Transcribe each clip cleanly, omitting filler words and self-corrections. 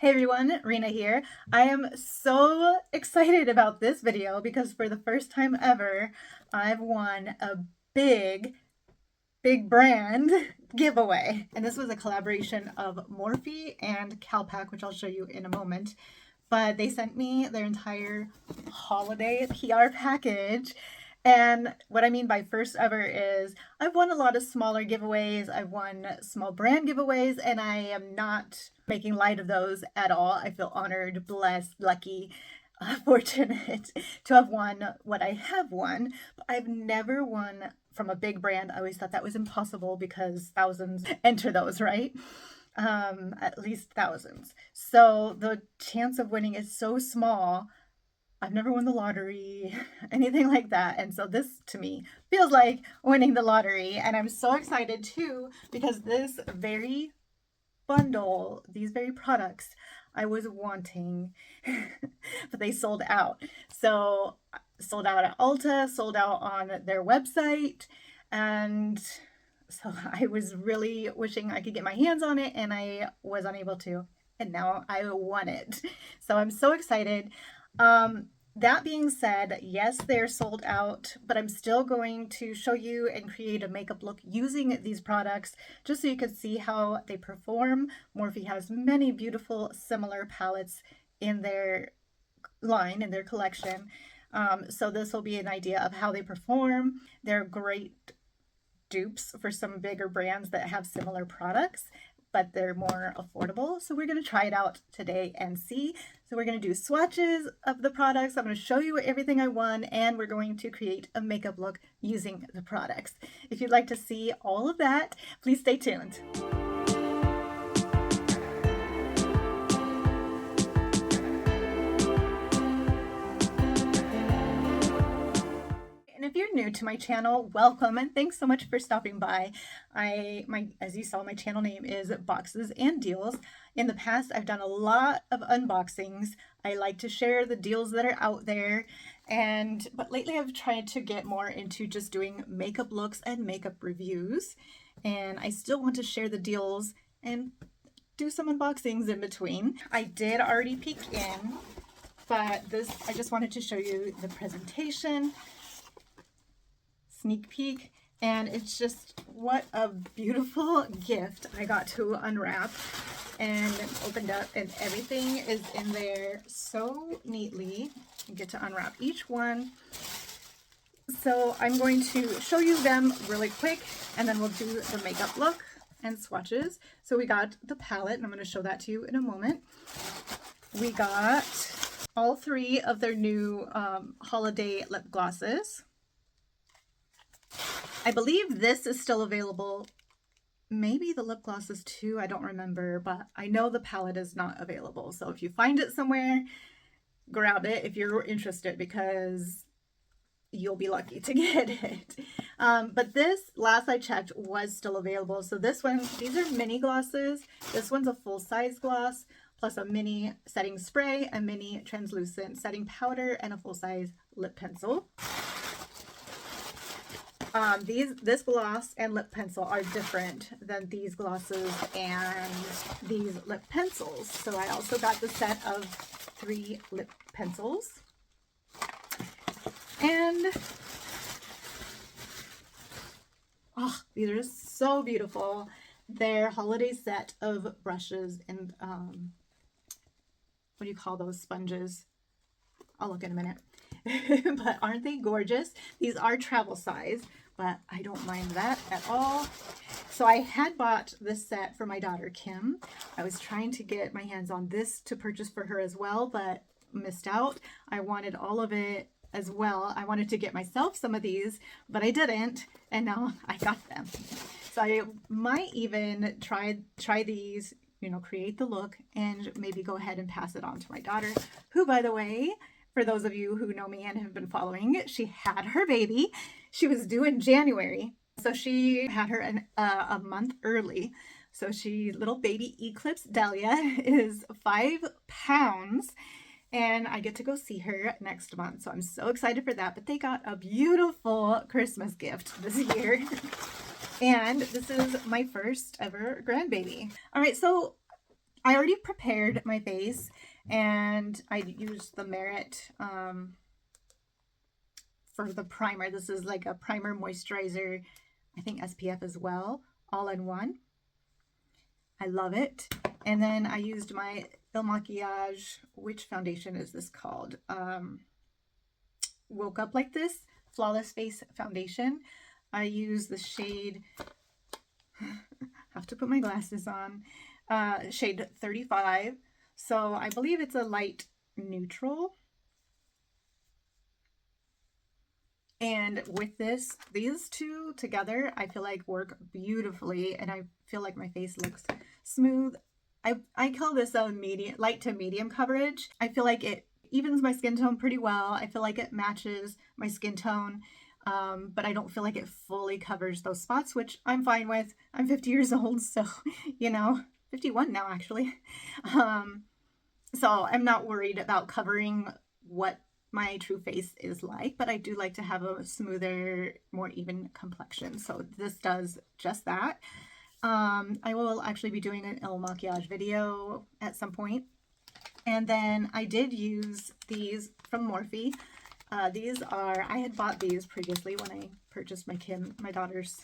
Hey everyone, Rena here. I am so excited about this video because for the first time ever, I've won a big brand giveaway. And this was a collaboration of Morphe and Calpack, which I'll show you in a moment. But they sent me their entire holiday PR package. And what I mean by first ever is I've won a lot of smaller giveaways. I've won small brand giveaways, and I am not making light of those at all. I feel honored, blessed, lucky, fortunate to have won what I have won. But I've never won from a big brand. I always thought that was impossible because thousands enter those, right? At least thousands. So the chance of winning is so small. I've never won the lottery, anything like that. And so this to me feels like winning the lottery. And I'm so excited too, because this very bundle, these very products I was wanting, but they sold out. So sold out at Ulta, sold out on their website. And so I was really wishing I could get my hands on it, and I was unable to. And now I won it. So I'm so excited. That being said, yes, they're sold out, but I'm still going to show you and create a makeup look using these products just so you can see how they perform. Morphe has many beautiful similar palettes in their line, in their collection. So this will be an idea of how they perform. They're great dupes for some bigger brands that have similar products, but they're more affordable. So we're going to try it out today and see. So we're going to do swatches of the products. I'm going to show you everything I won, and we're going to create a makeup look using the products. If you'd like to see all of that, please stay tuned. And if you're new to my channel, welcome and thanks so much for stopping by. As you saw, my channel name is Boxes and Deals. In the past, I've done a lot of unboxings. I like to share the deals that are out there, but lately I've tried to get more into just doing makeup looks and makeup reviews. And I still want to share the deals and do some unboxings in between. I did already peek in, but I just wanted to show you the presentation. Sneak peek, and it's just what a beautiful gift I got to unwrap and opened up, and everything is in there so neatly. You get to unwrap each one. So I'm going to show you them really quick, and then we'll do the makeup look and swatches. So we got the palette, and I'm going to show that to you in a moment. We got all three of their new holiday lip glosses. I believe this is still available. Maybe the lip glosses too, I don't remember, but I know the palette is not available. So if you find it somewhere, grab it if you're interested, because you'll be lucky to get it. But this, last I checked, was still available. So this one, these are mini glosses. This one's a full-size gloss, plus a mini setting spray, a mini translucent setting powder, and a full-size lip pencil. This gloss and lip pencil are different than these glosses and these lip pencils. So I also got the set of 3 lip pencils. And oh, these are so beautiful. They're holiday set of brushes and what do you call those sponges? I'll look in a minute. But aren't they gorgeous? These are travel size, but I don't mind that at all. So I had bought this set for my daughter, Kim. I was trying to get my hands on this to purchase for her as well, but missed out. I wanted all of it as well. I wanted to get myself some of these, but I didn't, and now I got them. So I might even try these, you know, create the look, and maybe go ahead and pass it on to my daughter, who, by the way, for those of you who know me and have been following, she had her baby. She was due in January. So she had her a month early. So little baby Eclipse Dahlia is 5 pounds, and I get to go see her next month. So I'm so excited for that. But they got a beautiful Christmas gift this year. And this is my first ever grandbaby. All right, so I already prepared my face, and I used the Merit for the primer. This is like a primer moisturizer, I think SPF as well, all in one. I love it. And then I used my Il Makiage, which foundation is this called? Woke Up Like This Flawless Face Foundation. I use the shade, have to put my glasses on, shade 35. So I believe it's a light neutral. And with this, these two together, I feel like work beautifully, and I feel like my face looks smooth. I call this a medium, light to medium coverage. I feel like it evens my skin tone pretty well. I feel like it matches my skin tone, but I don't feel like it fully covers those spots, which I'm fine with. I'm 50 years old, so, you know, 51 now, actually. So I'm not worried about covering what my true face is like, but I do like to have a smoother, more even complexion. So this does just that. I will actually be doing an Il Makiage video at some point. And then I did use these from Morphe. These are, I had bought these previously when I purchased my daughter's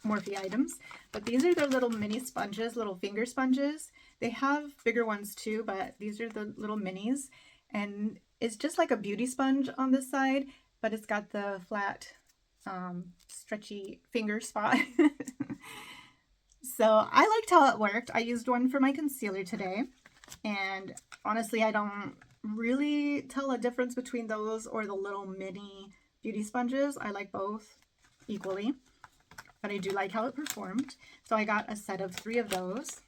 Morphe items, but these are their little mini sponges, little finger sponges. They have bigger ones too, but these are the little minis, and it's just like a beauty sponge on this side, but it's got the flat, stretchy finger spot. So I liked how it worked. I used one for my concealer today, and honestly, I don't really tell a difference between those or the little mini beauty sponges. I like both equally, but I do like how it performed. So I got a set of 3 of those.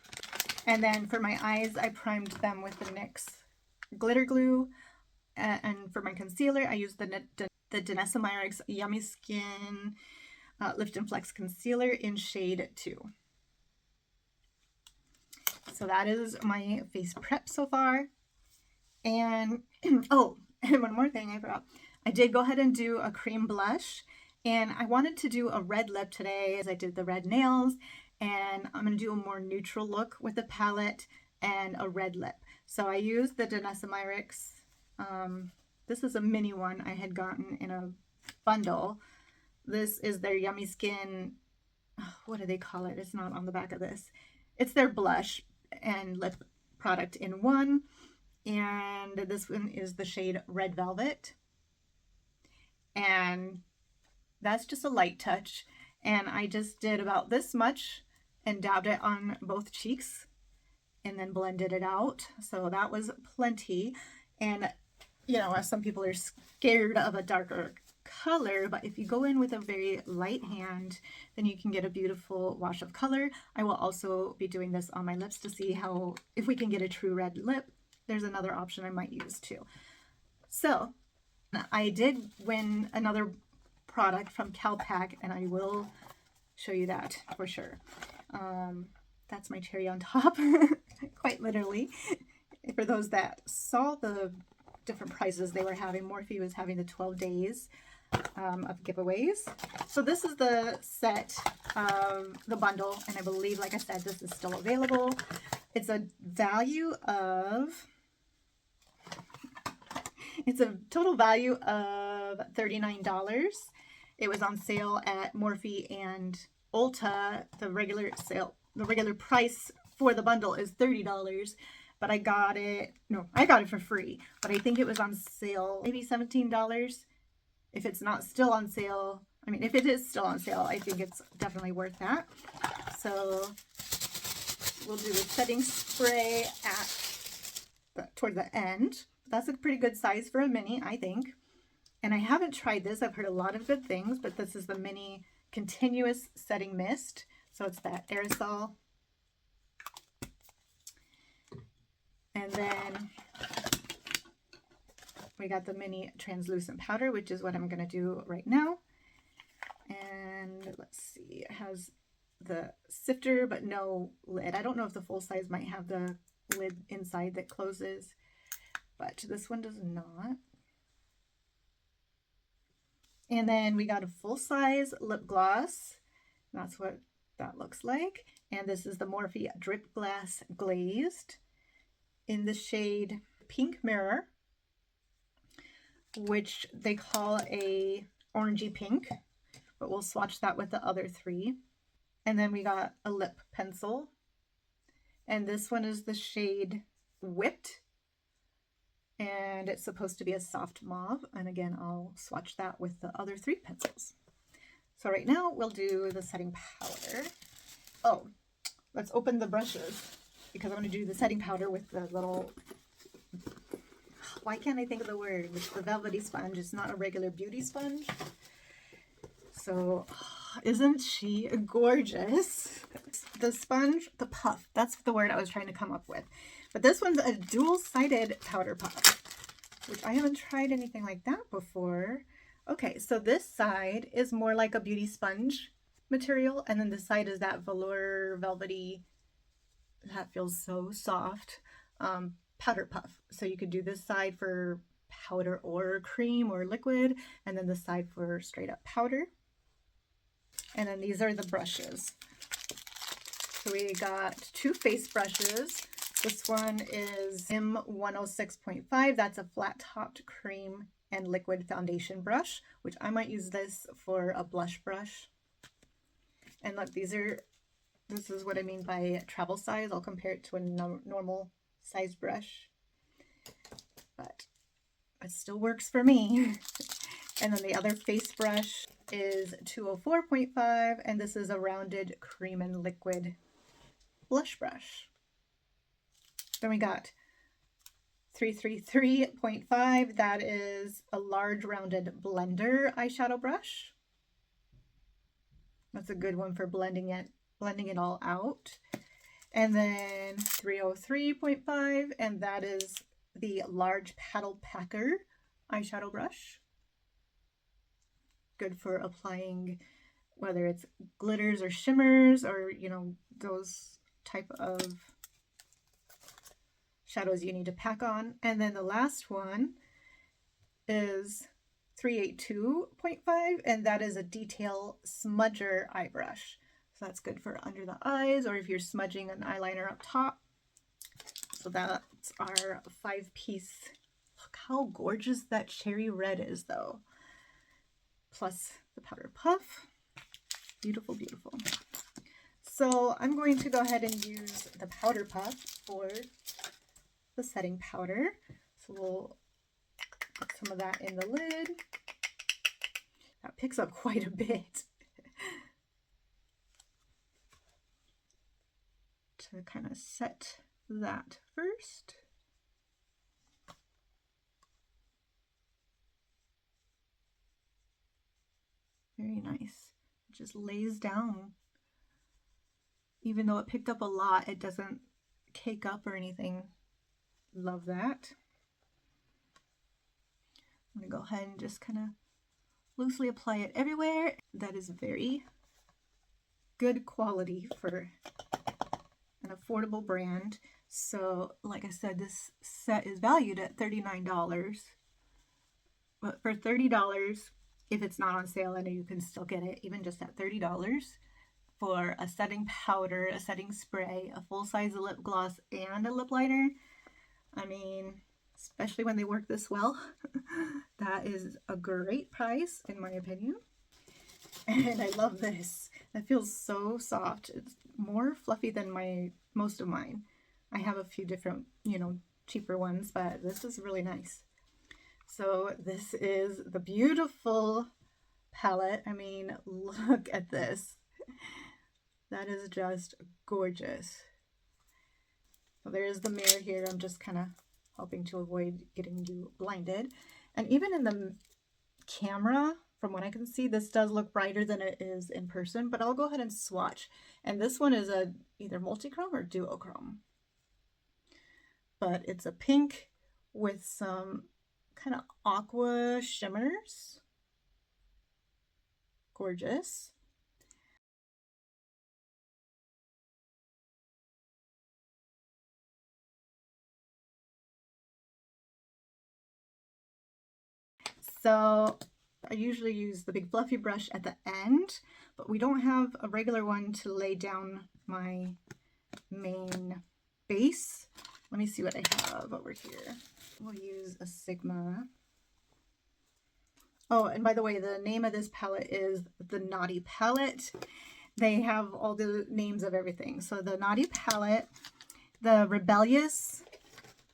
And then for my eyes, I primed them with the NYX glitter glue. And for my concealer, I used the Danessa Myricks Yummy Skin Lift and Flex Concealer in shade 2. So that is my face prep so far. And, oh, and one more thing I forgot. I did go ahead and do a cream blush. And I wanted to do a red lip today as I did the red nails. And I'm going to do a more neutral look with a palette and a red lip. So I used the Danessa Myricks. This is a mini one I had gotten in a bundle. This is their Yummy Skin, what do they call it? It's not on the back of this. It's their blush and lip product in one. And this one is the shade Red Velvet. And that's just a light touch. And I just did about this much and dabbed it on both cheeks and then blended it out. So that was plenty. And, you know, some people are scared of a darker color, but if you go in with a very light hand, then you can get a beautiful wash of color. I will also be doing this on my lips to see how, if we can get a true red lip. There's another option I might use too. So I did win another product from Calpack, and I will show you that for sure. That's my cherry on top, quite literally. For those that saw the different prizes they were having, Morphe was having the 12 days of giveaways. So this is the set of the bundle, and I believe, like I said, this is still available. It's a value of, it's a total value of $39. It was on sale at Morphe and Ulta. The regular price for the bundle is $30, but I got it for free, but I think it was on sale, maybe $17. If it's not still on sale, I mean, if it is still on sale, I think it's definitely worth that. So we'll do the setting spray toward the end. That's a pretty good size for a mini, I think. And I haven't tried this. I've heard a lot of good things, but this is the mini continuous setting mist. So it's that aerosol. And then we got the mini translucent powder, which is what I'm going to do right now. And let's see, it has the sifter, but no lid. I don't know if the full size might have the lid inside that closes, but this one does not. And then we got a full size lip gloss. That's what that looks like. And this is the Morphe Drip Glass Glazed in the shade Pink Mirror, which they call a orangey pink, but we'll swatch that with the other three. And then we got a lip pencil, and this one is the shade Whipped, and it's supposed to be a soft mauve. And again, I'll swatch that with the other three pencils. So right now we'll do the setting powder. Oh, let's open the brushes because I'm going to do the setting powder with the little, why can't I think of the word? With the velvety sponge. It's not a regular beauty sponge. So isn't she gorgeous? The sponge, the puff, that's the word I was trying to come up with. But this one's a dual-sided powder puff, which I haven't tried anything like that before. Okay, so this side is more like a beauty sponge material, and then this side is that velour, velvety, that feels so soft, powder puff. So you could do this side for powder or cream or liquid, and then this side for straight up powder. And then these are the brushes. So we got two face brushes. This one is M106.5. That's a flat-topped cream and liquid foundation brush, which I might use this for a blush brush. And look, this is what I mean by travel size. I'll compare it to a normal size brush, but it still works for me. And then the other face brush is 204.5, and this is a rounded cream and liquid blush brush. Then we got 333.5. That is a large rounded blender eyeshadow brush. That's a good one for blending it all out. And then 303.5, and that is the large paddle packer eyeshadow brush. Good for applying whether it's glitters or shimmers or, you know, those type of shadows you need to pack on. And then the last one is 382.5, and that is a detail smudger eye brush. So that's good for under the eyes or if you're smudging an eyeliner up top. So that's our 5-piece. Look how gorgeous that cherry red is though. Plus the powder puff. Beautiful, beautiful. So I'm going to go ahead and use the powder puff for the setting powder. So we'll put some of that in the lid. That picks up quite a bit. To kind of set that first. Very nice. It just lays down. Even though it picked up a lot, it doesn't cake up or anything. Love that. I'm going to go ahead and just kind of loosely apply it everywhere. That is very good quality for an affordable brand. So like I said, this set is valued at $39. But for $30, if it's not on sale, I know you can still get it even just at $30 for a setting powder, a setting spray, a full-size lip gloss, and a lip liner. I mean, especially when they work this well, that is a great price in my opinion. And I love this. That feels so soft. It's more fluffy than most of mine. I have a few different, you know, cheaper ones, but this is really nice. So this is the beautiful palette. I mean, look at this. That is just gorgeous. So there's the mirror here. I'm just kind of hoping to avoid getting you blinded. And even in the camera, from what I can see, this does look brighter than it is in person, but I'll go ahead and swatch. And this one is a either multi-chrome or duochrome. But it's a pink with some kind of aqua shimmers. Gorgeous. So I usually use the big fluffy brush at the end, but we don't have a regular one to lay down my main base. Let me see what I have over here. We'll use a Sigma. Oh, and by the way, the name of this palette is the Naughty Palette. They have all the names of everything. So the Naughty Palette, the Rebellious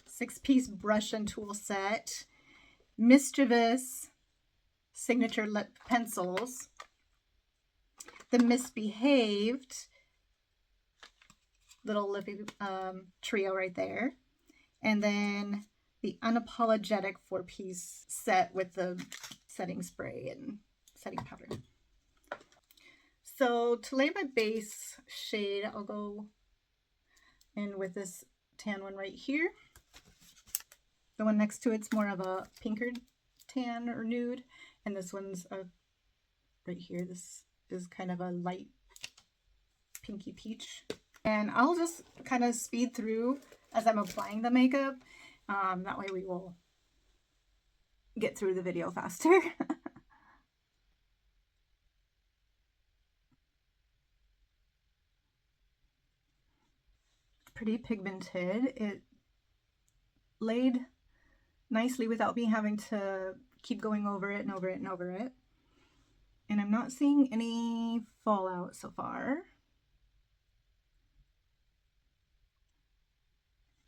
6-piece brush and tool set, Mischievous signature lip pencils, the Misbehaved little lippy trio right there, and then the Unapologetic 4-piece set with the setting spray and setting powder. So to lay my base shade, I'll go in with this tan one right here. The one next to it's more of a pinker tan or nude, and this one's right here. This is kind of a light pinky peach. And I'll just kind of speed through as I'm applying the makeup. That way we will get through the video faster. Pretty pigmented. It laid nicely without me having to keep going over it and over it and over it. And I'm not seeing any fallout so far.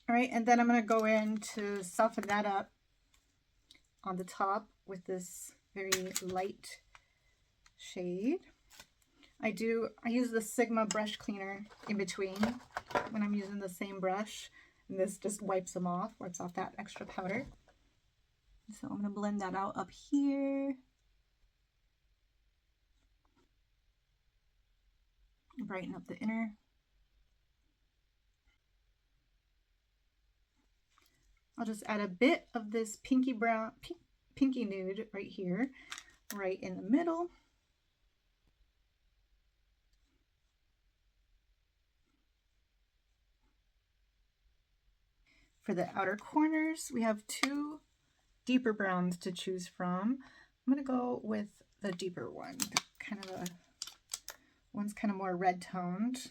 All right, and then I'm going to go in to soften that up on the top with this very light shade. I use the Sigma brush cleaner in between when I'm using the same brush, and this just wipes off that extra powder. So I'm going to blend that out up here. Brighten up the inner. I'll just add a bit of this pinky brown, pinky nude right here, right in the middle. For the outer corners, we have 2 deeper browns to choose from. I'm going to go with the deeper one, one's kind of more red toned,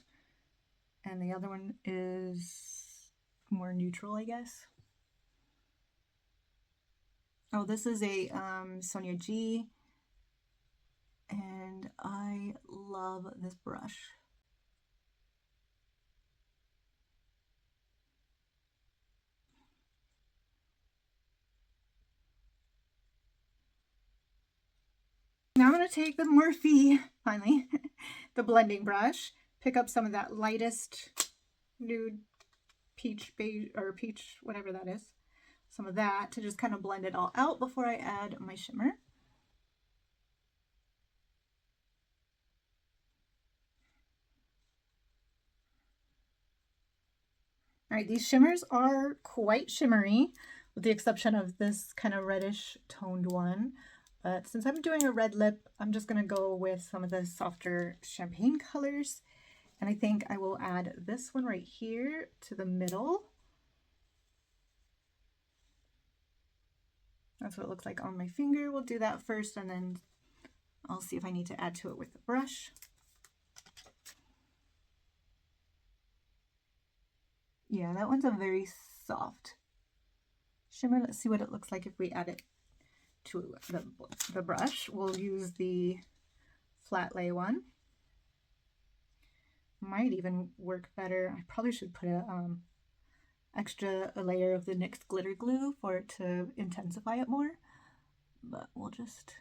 and the other one is more neutral, I guess. Oh, this is a Sonia G, and I love this brush. Now I'm going to take the Morphe, finally, the blending brush, pick up some of that lightest nude peach beige, or peach, whatever that is, some of that to just kind of blend it all out before I add my shimmer. All right, these shimmers are quite shimmery, with the exception of this kind of reddish toned one. But since I'm doing a red lip, I'm just going to go with some of the softer champagne colors. And I think I will add this one right here to the middle. That's what it looks like on my finger. We'll do that first, and then I'll see if I need to add to it with the brush. Yeah, that one's a very soft shimmer. Let's see what it looks like if we add it to the brush. We'll use the flat lay one. Might even work better. I probably should put a layer of the NYX glitter glue for it to intensify it more, but we'll just,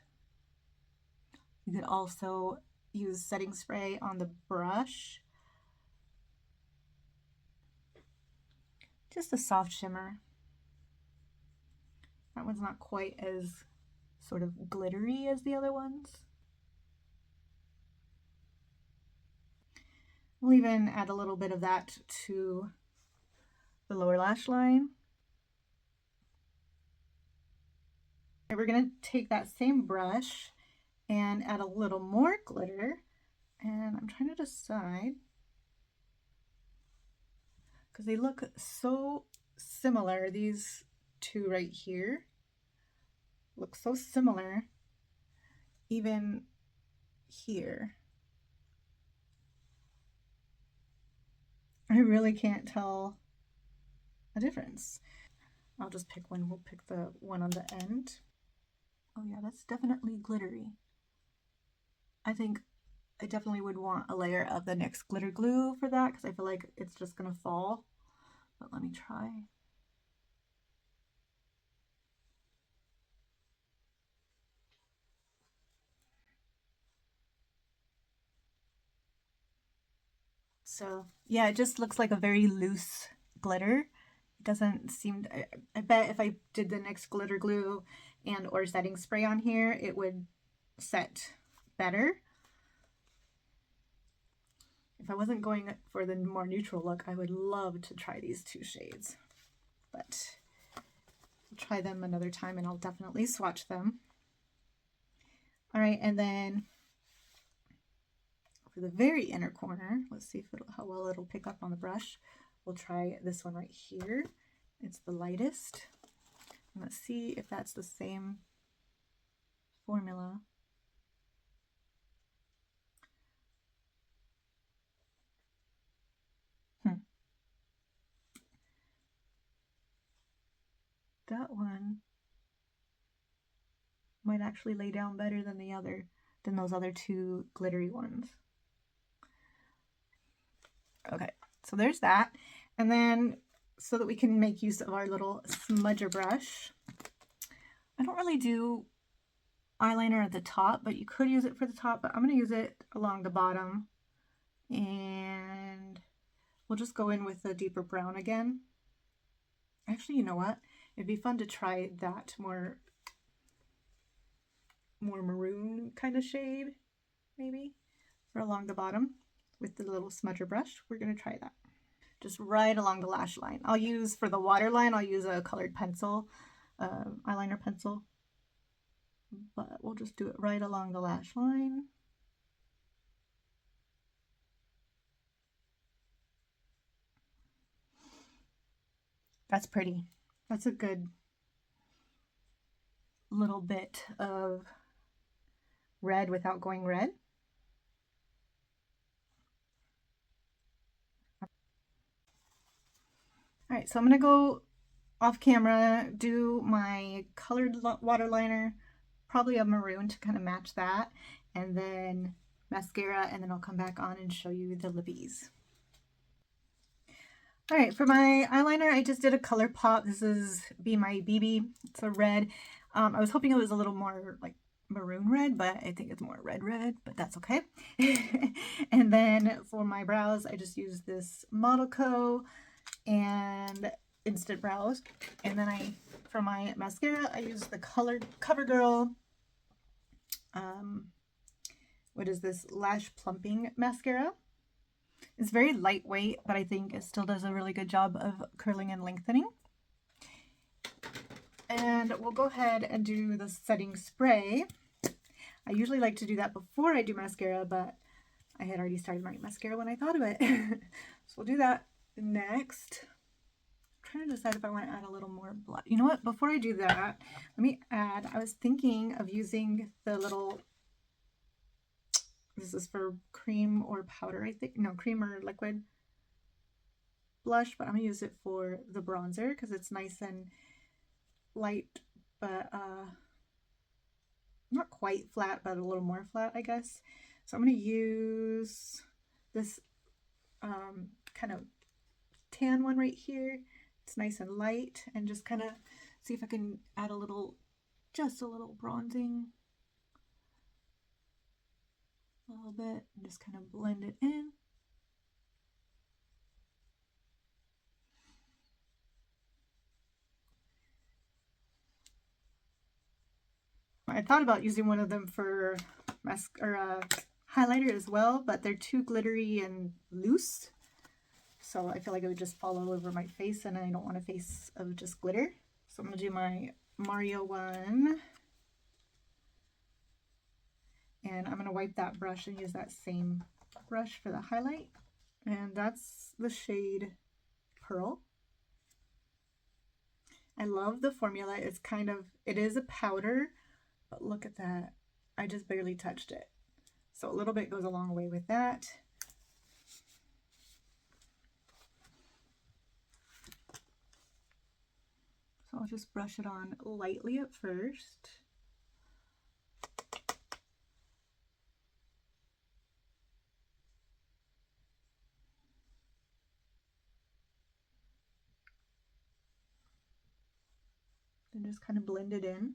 you could also use setting spray on the brush. Just a soft shimmer. That one's not quite as sort of glittery as the other ones. We'll even add a little bit of that to the lower lash line. And we're going to take that same brush and add a little more glitter. And I'm trying to decide, because they look so similar, these two right here look so similar, even here. I really can't tell a difference. I'll just pick one. We'll pick the one on the end. Oh yeah, that's definitely glittery. I think I definitely would want a layer of the NYX glitter glue for that because I feel like it's just gonna fall. But let me try. So yeah, it just looks like a very loose glitter. It doesn't seem to, I bet if I did the NYX glitter glue and or setting spray on here, it would set better. If I wasn't going for the more neutral look, I would love to try these two shades, but I'll try them another time and I'll definitely swatch them. All right, and then for the very inner corner, let's see if how well it'll pick up on the brush. We'll try this one right here. It's the lightest. And let's see if that's the same formula. That one might actually lay down better than those other two glittery ones. Okay, so there's that. And then so that we can make use of our little smudger brush, I don't really do eyeliner at the top, but you could use it for the top, but I'm going to use it along the bottom, and we'll just go in with a deeper brown again. Actually, you know what? It'd be fun to try that more maroon kind of shade, maybe, for along the bottom with the little smudger brush. We're going to try that. Just right along the lash line. I'll use, for the waterline, I'll use a colored pencil, eyeliner pencil. But we'll just do it right along the lash line. That's pretty. That's a good little bit of red without going red. All right, so I'm gonna go off camera, do my colored waterliner, probably a maroon to kind of match that, and then mascara, and then I'll come back on and show you the lippies. All right, for my eyeliner, I just did a color pop. This is Be My BB. It's a red. I was hoping it was a little more like maroon red, but I think it's more red, but that's okay. And then for my brows, I just used this Model Co. and Instant Brows. And then for my mascara, I used the CoverGirl, what is this, Lash Plumping Mascara. It's very lightweight, but I think it still does a really good job of curling and lengthening. And we'll go ahead and do the setting spray. I usually like to do that before I do mascara, but I had already started my mascara when I thought of it. So we'll do that next. I'm trying to decide if I want to add a little more blood. You know what? Before I do that, let me add, I was thinking of using the little, this is for cream or powder, I think. No, cream or liquid blush, but I'm going to use it for the bronzer because it's nice and light, but not quite flat, but a little more flat, I guess. So I'm going to use this kind of tan one right here. It's nice and light, and just kind of see if I can add just a little bronzing. A little bit, and just kind of blend it in. I thought about using one of them for highlighter as well, but they're too glittery and loose. So I feel like it would just fall all over my face, and I don't want a face of just glitter. So I'm going to do my Mario one. And I'm going to wipe that brush and use that same brush for the highlight. And that's the shade Pearl. I love the formula. It is a powder, but look at that. I just barely touched it. So a little bit goes a long way with that. So I'll just brush it on lightly at first. And just kind of blend it in.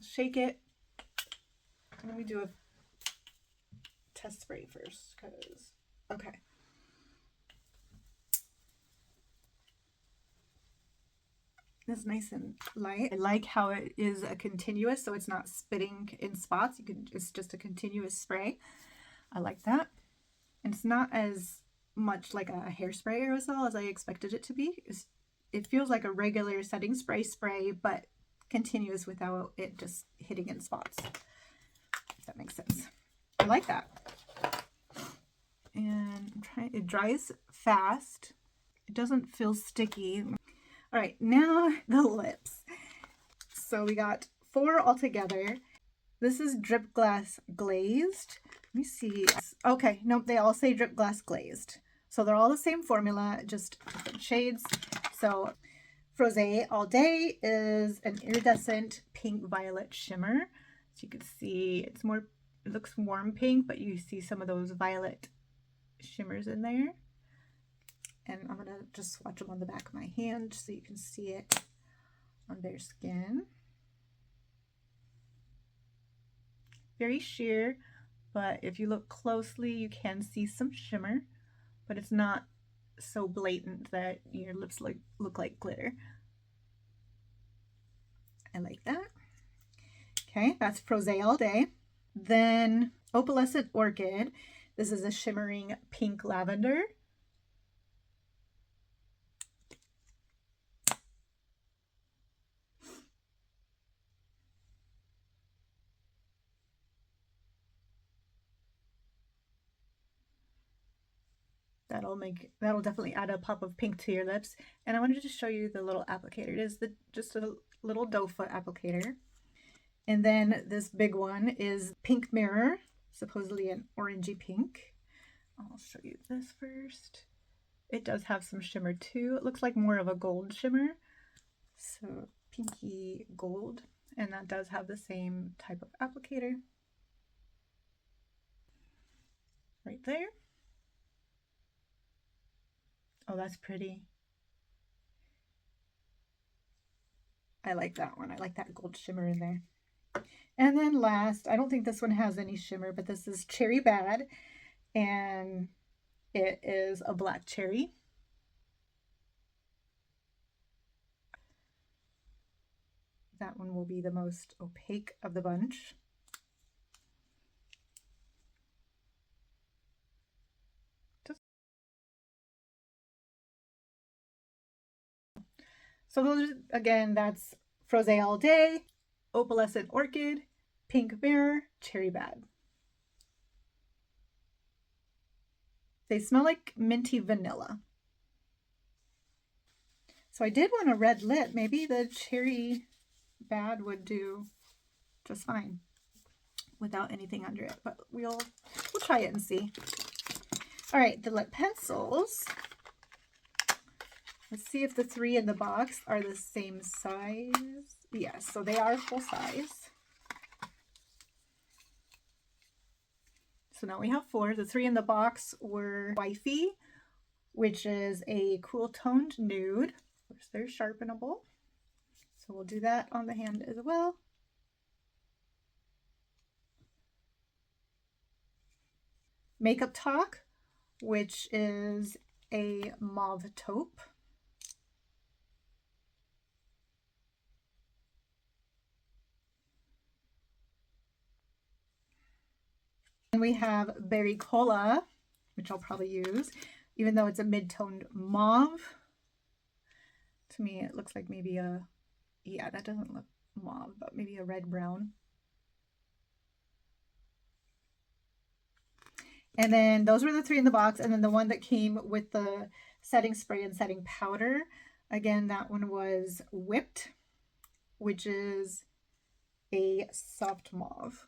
Shake it. Let me do a test spray first, because, okay. It's nice and light. I like how it is a continuous, so it's not spitting in spots. It's just a continuous spray. I like that. And it's not as much like a hairspray aerosol as I expected it to be. It feels like a regular setting spray, but continuous without it just hitting in spots, if that makes sense. I like that. And it dries fast. It doesn't feel sticky. All right, now the lips. So we got 4 altogether. This is Drip Glass Glazed. Let me see. Okay, nope, they all say Drip Glass Glazed. So they're all the same formula, just different shades. So Frosé All Day is an iridescent pink violet shimmer. So you can see it looks warm pink, but you see some of those violet shimmers in there. And I'm gonna just swatch them on the back of my hand so you can see it on their skin. Very sheer, but if you look closely, you can see some shimmer, but it's not so blatant that your lips look like glitter. I like that. Okay, that's Frosé All Day. Then Opalescent Orchid. This is a shimmering pink lavender. That'll definitely add a pop of pink to your lips. And I wanted to show you the little applicator. It is just a little doe foot applicator. And then this big one is Pink Mirror, supposedly an orangey pink. I'll show you this first. It does have some shimmer too. It looks like more of a gold shimmer. So pinky gold. And that does have the same type of applicator. Right there. Oh, that's pretty. I like that one. I like that gold shimmer in there. And then last, I don't think this one has any shimmer, but this is Cherry Bad, and it is a black cherry. That one will be the most opaque of the bunch. So those, again, that's Frosé All Day, Opalescent Orchid, Pink Mirror, Cherry Bad. They smell like minty vanilla. So I did want a red lip. Maybe the Cherry Bad would do just fine without anything under it, but we'll try it and see. All right, the lip pencils. Let's see if the 3 in the box are the same size. Yes, so they are full size. So now we have 4. The 3 in the box were Wifey, which is a cool toned nude. Of course, they're sharpenable. So we'll do that on the hand as well. Makeup Talk, which is a mauve taupe. And we have Berry Cola, which I'll probably use, even though it's a mid-toned mauve. To me, it looks like maybe yeah, that doesn't look mauve, but maybe a red-brown. And then those were the 3 in the box. And then the one that came with the setting spray and setting powder, again, that one was Whipped, which is a soft mauve.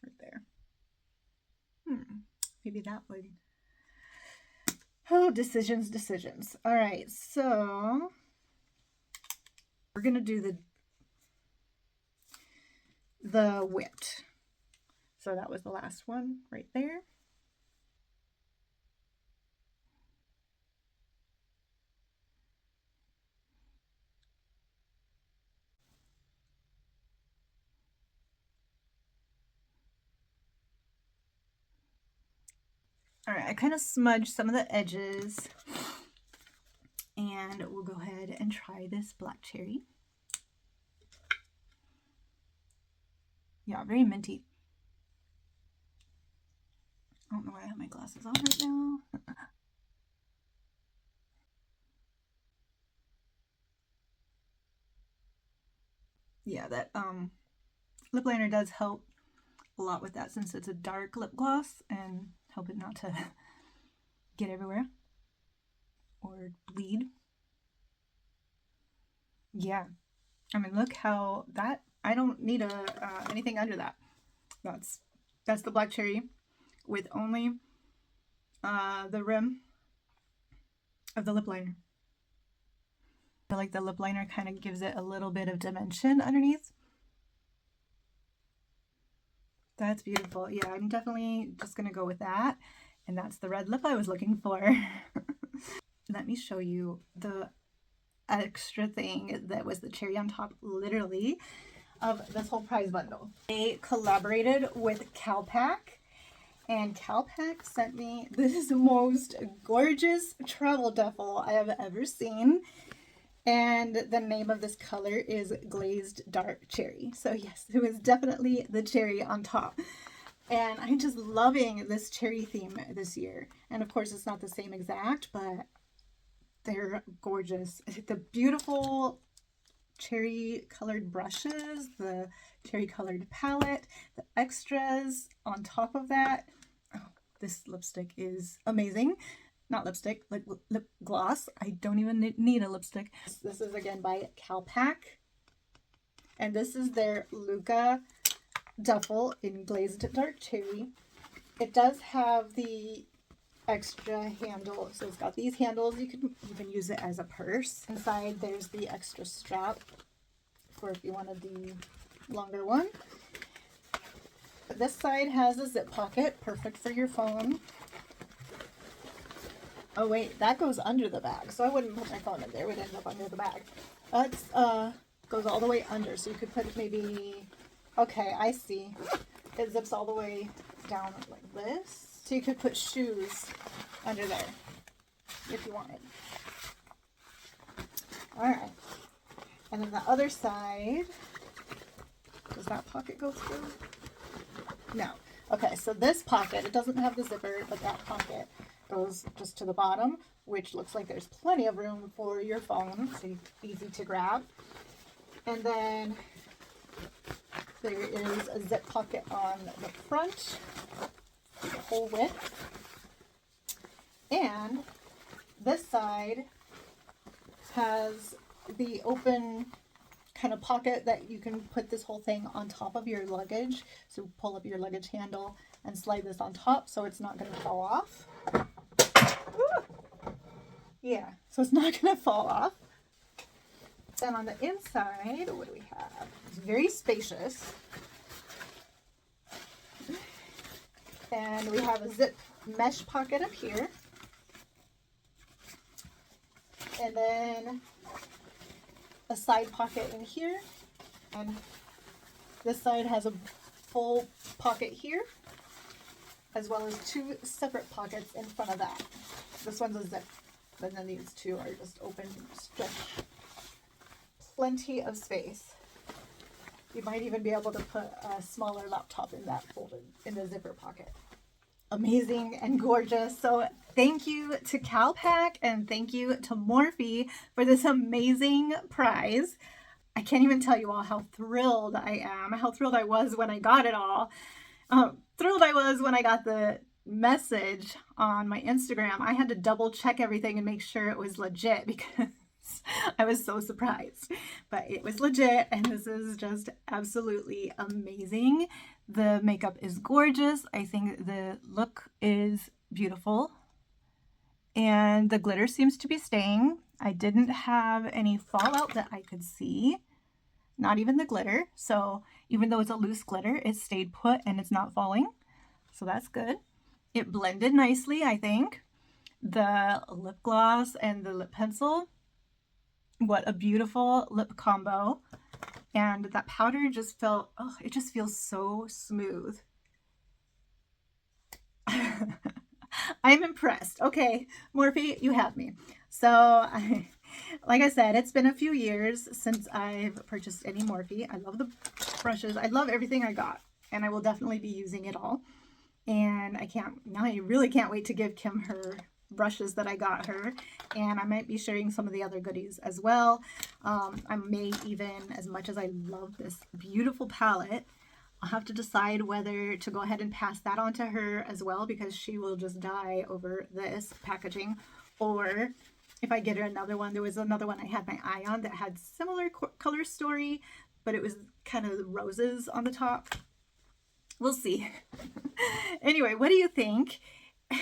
Right there. maybe that would. Oh, decisions. All right, so we're gonna do the whipped. So that was the last one right there. All right, I kind of smudged some of the edges, and we'll go ahead and try this black cherry. Yeah, very minty. I don't know why I have my glasses on right now. Yeah, that lip liner does help a lot with that, since it's a dark lip gloss, and help it not to get everywhere or bleed. Yeah, I mean, look how that, I don't need anything under that. That's the black cherry with only the rim of the lip liner. I feel like the lip liner kind of gives it a little bit of dimension underneath. That's beautiful. Yeah, I'm definitely just gonna go with that. And that's the red lip I was looking for. Let me show you the extra thing that was the cherry on top, literally, of this whole prize bundle. They collaborated with Calpack, and Calpack sent me this most gorgeous travel duffel I have ever seen. And the name of this color is Glazed Dark Cherry. So yes, it was definitely the cherry on top. And I'm just loving this cherry theme this year. And of course, it's not the same exact, but they're gorgeous. The beautiful cherry colored brushes, the cherry colored palette, the extras on top of that. Oh, this lipstick is amazing. Not lipstick, like lip gloss. I don't even need a lipstick. This is again by Calpack. And this is their Luka Duffel in Glazed Dark Cherry. It does have the extra handle. So it's got these handles. You can even use it as a purse. Inside there's the extra strap for if you wanted the longer one. This side has a zip pocket, perfect for your phone. Oh wait, that goes under the bag, so I wouldn't put my phone in there. It would end up under the bag. That's goes all the way under, so you could put maybe, okay, I see. It zips all the way down like this. So you could put shoes under there if you wanted. Alright. And then the other side, does that pocket go through? No. Okay, so this pocket, it doesn't have the zipper, but that pocket goes just to the bottom, which looks like there's plenty of room for your phone, so easy to grab. And then there is a zip pocket on the front, the whole width. And this side has the open kind of pocket that you can put this whole thing on top of your luggage. So pull up your luggage handle and slide this on top so it's not going to fall off. Yeah, so it's not going to fall off. Then on the inside, what do we have? It's very spacious. And we have a zip mesh pocket up here. And then a side pocket in here. And this side has a full pocket here, as well as two separate pockets in front of that. This one's a zip, and then these two are just open stretch. Plenty of space. You might even be able to put a smaller laptop in that folded, in the zipper pocket. Amazing and gorgeous. So thank you to Calpack and thank you to Morphe for this amazing prize. I can't even tell you all how thrilled I am, how thrilled I was when I got it all. Thrilled I was when I got the message on my Instagram. I had to double check everything and make sure it was legit because I was so surprised, but it was legit, and this is just absolutely amazing. The makeup is gorgeous. I think the look is beautiful, and the glitter seems to be staying. I didn't have any fallout that I could see, not even the glitter. So even though it's a loose glitter, it stayed put and it's not falling. So that's good. It blended nicely, I think. The lip gloss and the lip pencil, what a beautiful lip combo. And that powder just felt, oh, it just feels so smooth. I'm impressed. Okay, Morphe, you have me. So, like I said, it's been a few years since I've purchased any Morphe. I love the brushes. I love everything I got, and I will definitely be using it all. And I really can't wait to give Kim her brushes that I got her, and I might be sharing some of the other goodies as well. I may even, as much as I love this beautiful palette, I'll have to decide whether to go ahead and pass that on to her as well, because she will just die over this packaging. Or if I get her another one, there was another one I had my eye on that had similar color story, but it was kind of roses on the top. We'll see. Anyway, what do you think?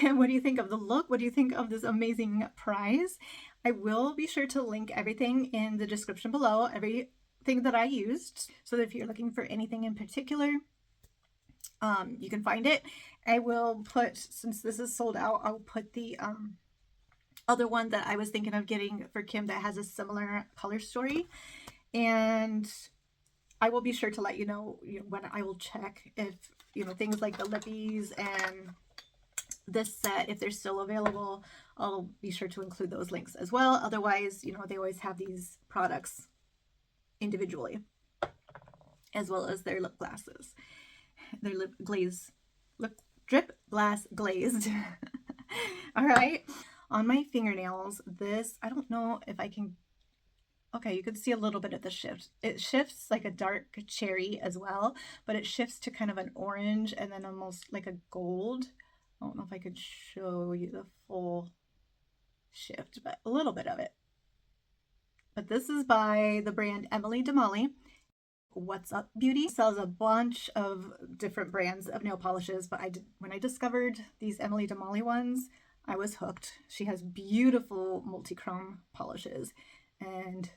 And what do you think of the look? What do you think of this amazing prize? I will be sure to link everything in the description below, everything that I used, so that if you're looking for anything in particular, you can find it. I will put, since this is sold out, I'll put the other one that I was thinking of getting for Kim that has a similar color story, and I will be sure to let you know when I will check if things like the lippies and this set, if they're still available. I'll be sure to include those links as well. Otherwise, they always have these products individually, as well as their lip glasses, their lip drip glass glazed. All right, on my fingernails, this, I don't know if I can, okay, you can see a little bit of the shift. It shifts like a dark cherry as well, but it shifts to kind of an orange and then almost like a gold. I don't know if I could show you the full shift, but a little bit of it. But this is by the brand Emily DeMolly. What's Up Beauty sells a bunch of different brands of nail polishes, but when I discovered these Emily DeMolly ones, I was hooked. She has beautiful multi-chrome polishes, and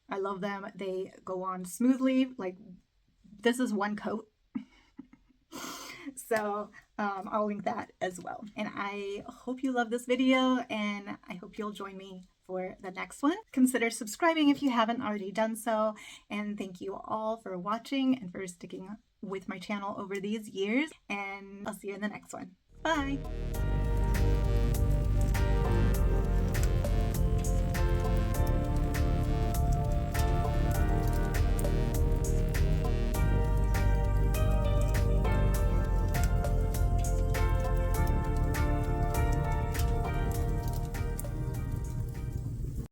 I love them. They go on smoothly. Like, this is one coat. So I'll link that as well. And I hope you love this video, and I hope you'll join me for the next one. Consider subscribing if you haven't already done so. And thank you all for watching and for sticking with my channel over these years. And I'll see you in the next one. Bye.